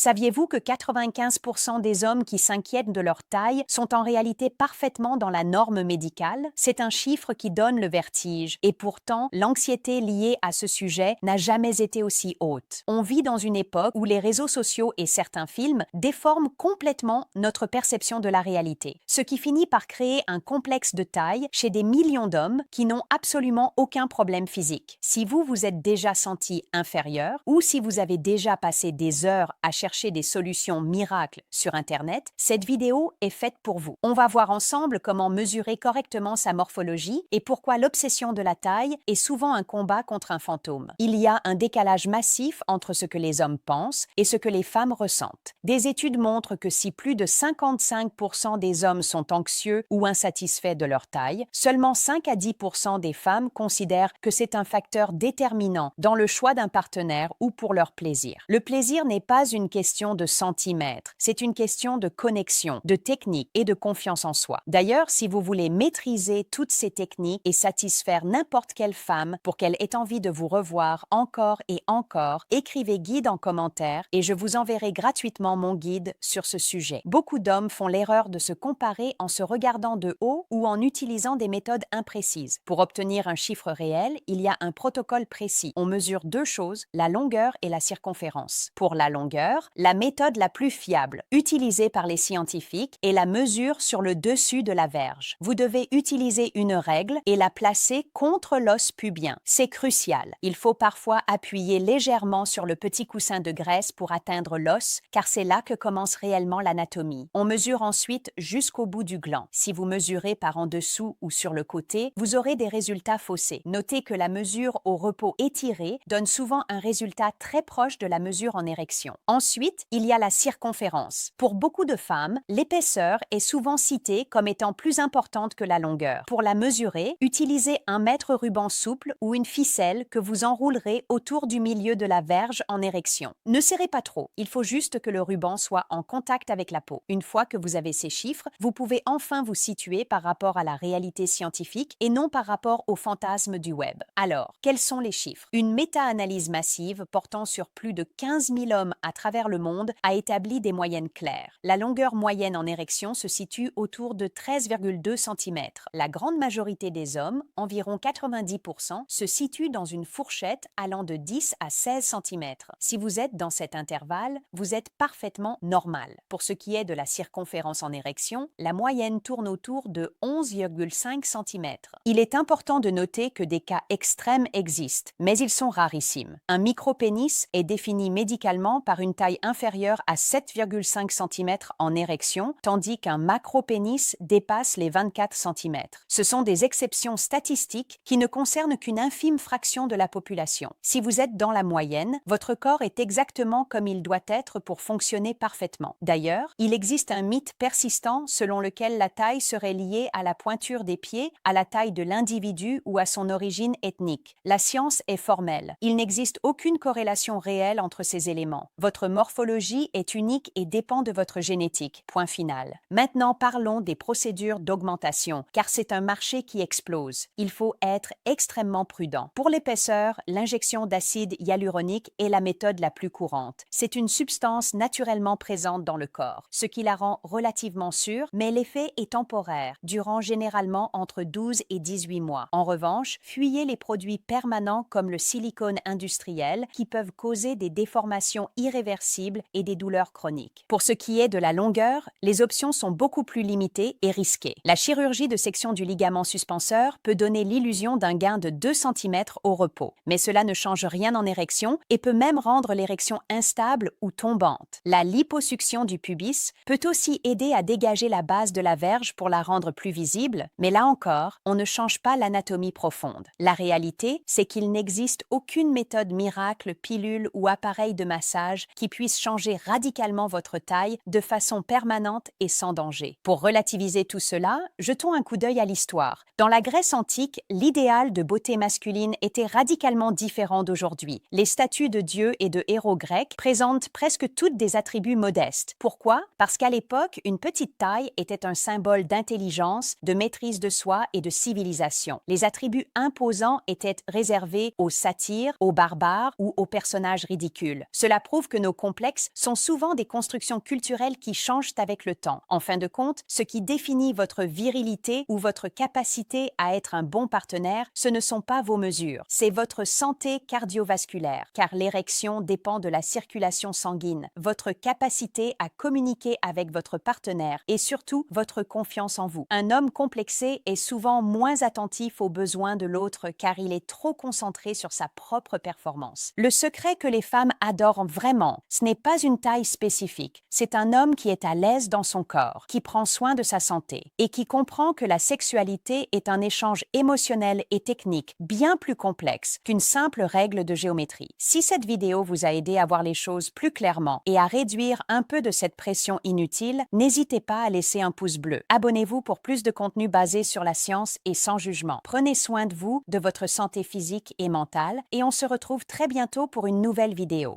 Saviez-vous que 95% des hommes qui s'inquiètent de leur taille sont en réalité parfaitement dans la norme médicale? C'est un chiffre qui donne le vertige. Et pourtant, l'anxiété liée à ce sujet n'a jamais été aussi haute. On vit dans une époque où les réseaux sociaux et certains films déforment complètement notre perception de la réalité, ce qui finit par créer un complexe de taille chez des millions d'hommes qui n'ont absolument aucun problème physique. Si vous vous êtes déjà senti inférieur ou si vous avez déjà passé des heures à chercher des solutions miracles sur Internet, cette vidéo est faite pour vous. On va voir ensemble comment mesurer correctement sa morphologie et pourquoi l'obsession de la taille est souvent un combat contre un fantôme. Il y a un décalage massif entre ce que les hommes pensent et ce que les femmes ressentent. Des études montrent que si plus de 55% des hommes sont anxieux ou insatisfaits de leur taille, seulement 5 à 10% des femmes considèrent que c'est un facteur déterminant dans le choix d'un partenaire ou pour leur plaisir. Le plaisir n'est pas une question de centimètres, c'est une question de connexion, de technique et de confiance en soi. D'ailleurs, si vous voulez maîtriser toutes ces techniques et satisfaire n'importe quelle femme pour qu'elle ait envie de vous revoir encore et encore, écrivez guide en commentaire et je vous enverrai gratuitement mon guide sur ce sujet. Beaucoup d'hommes font l'erreur de se comparer en se regardant de haut ou en utilisant des méthodes imprécises. Pour obtenir un chiffre réel, il y a un protocole précis. On mesure deux choses, la longueur et la circonférence. Pour la longueur, la méthode la plus fiable, utilisée par les scientifiques, est la mesure sur le dessus de la verge. Vous devez utiliser une règle et la placer contre l'os pubien. C'est crucial. Il faut parfois appuyer légèrement sur le petit coussin de graisse pour atteindre l'os, car c'est là que commence réellement l'anatomie. On mesure ensuite jusqu'au bout du gland. Si vous mesurez par en dessous ou sur le côté, vous aurez des résultats faussés. Notez que la mesure au repos étiré donne souvent un résultat très proche de la mesure en érection. Ensuite, il y a la circonférence. Pour beaucoup de femmes, l'épaisseur est souvent citée comme étant plus importante que la longueur. Pour la mesurer, utilisez un mètre ruban souple ou une ficelle que vous enroulerez autour du milieu de la verge en érection. Ne serrez pas trop, il faut juste que le ruban soit en contact avec la peau. Une fois que vous avez ces chiffres, vous pouvez enfin vous situer par rapport à la réalité scientifique et non par rapport aux fantasmes du web. Alors, quels sont les chiffres? Une méta-analyse massive portant sur plus de 15 000 hommes à travers le monde a établi des moyennes claires. La longueur moyenne en érection se situe autour de 13,2 cm. La grande majorité des hommes, environ 90%, se situe dans une fourchette allant de 10 à 16 cm. Si vous êtes dans cet intervalle, vous êtes parfaitement normal. Pour ce qui est de la circonférence en érection, la moyenne tourne autour de 11,5 cm. Il est important de noter que des cas extrêmes existent, mais ils sont rarissimes. Un micropénis est défini médicalement par une taille inférieure à 7,5 cm en érection, tandis qu'un macropénis dépasse les 24 cm. Ce sont des exceptions statistiques qui ne concernent qu'une infime fraction de la population. Si vous êtes dans la moyenne, votre corps est exactement comme il doit être pour fonctionner parfaitement. D'ailleurs, il existe un mythe persistant selon lequel la taille serait liée à la pointure des pieds, à la taille de l'individu ou à son origine ethnique. La science est formelle. Il n'existe aucune corrélation réelle entre ces éléments. Votre morphologie est unique et dépend de votre génétique. Point final. Maintenant, parlons des procédures d'augmentation, car c'est un marché qui explose. Il faut être extrêmement prudent. Pour l'épaisseur, l'injection d'acide hyaluronique est la méthode la plus courante. C'est une substance naturellement présente dans le corps, ce qui la rend relativement sûre, mais l'effet est temporaire, durant généralement entre 12 et 18 mois. En revanche, fuyez les produits permanents comme le silicone industriel qui peuvent causer des déformations irréversibles et des douleurs chroniques. Pour ce qui est de la longueur, les options sont beaucoup plus limitées et risquées. La chirurgie de section du ligament suspenseur peut donner l'illusion d'un gain de 2 cm au repos, mais cela ne change rien en érection et peut même rendre l'érection instable ou tombante. La liposuction du pubis peut aussi aider à dégager la base de la verge pour la rendre plus visible, mais là encore, on ne change pas l'anatomie profonde. La réalité, c'est qu'il n'existe aucune méthode miracle, pilule ou appareil de massage qui puisse changer radicalement votre taille de façon permanente et sans danger. Pour relativiser tout cela, jetons un coup d'œil à l'histoire. Dans la Grèce antique, l'idéal de beauté masculine était radicalement différent d'aujourd'hui. Les statues de dieux et de héros grecs présentent presque toutes des attributs modestes. Pourquoi? Parce qu'à l'époque, une petite taille était un symbole d'intelligence, de maîtrise de soi et de civilisation. Les attributs imposants étaient réservés aux satyres, aux barbares ou aux personnages ridicules. Cela prouve que nos complexes sont souvent des constructions culturelles qui changent avec le temps. En fin de compte, ce qui définit votre virilité ou votre capacité à être un bon partenaire, ce ne sont pas vos mesures, c'est votre santé cardiovasculaire, car l'érection dépend de la circulation sanguine, votre capacité à communiquer avec votre partenaire et surtout votre confiance en vous. Un homme complexé est souvent moins attentif aux besoins de l'autre car il est trop concentré sur sa propre performance. Le secret que les femmes adorent vraiment, ce n'est pas une taille spécifique, c'est un homme qui est à l'aise dans son corps, qui prend soin de sa santé et qui comprend que la sexualité est un échange émotionnel et technique bien plus complexe qu'une simple règle de géométrie. Si cette vidéo vous a aidé à voir les choses plus clairement et à réduire un peu de cette pression inutile, n'hésitez pas à laisser un pouce bleu. Abonnez-vous pour plus de contenu basé sur la science et sans jugement. Prenez soin de vous, de votre santé physique et mentale, et on se retrouve très bientôt pour une nouvelle vidéo.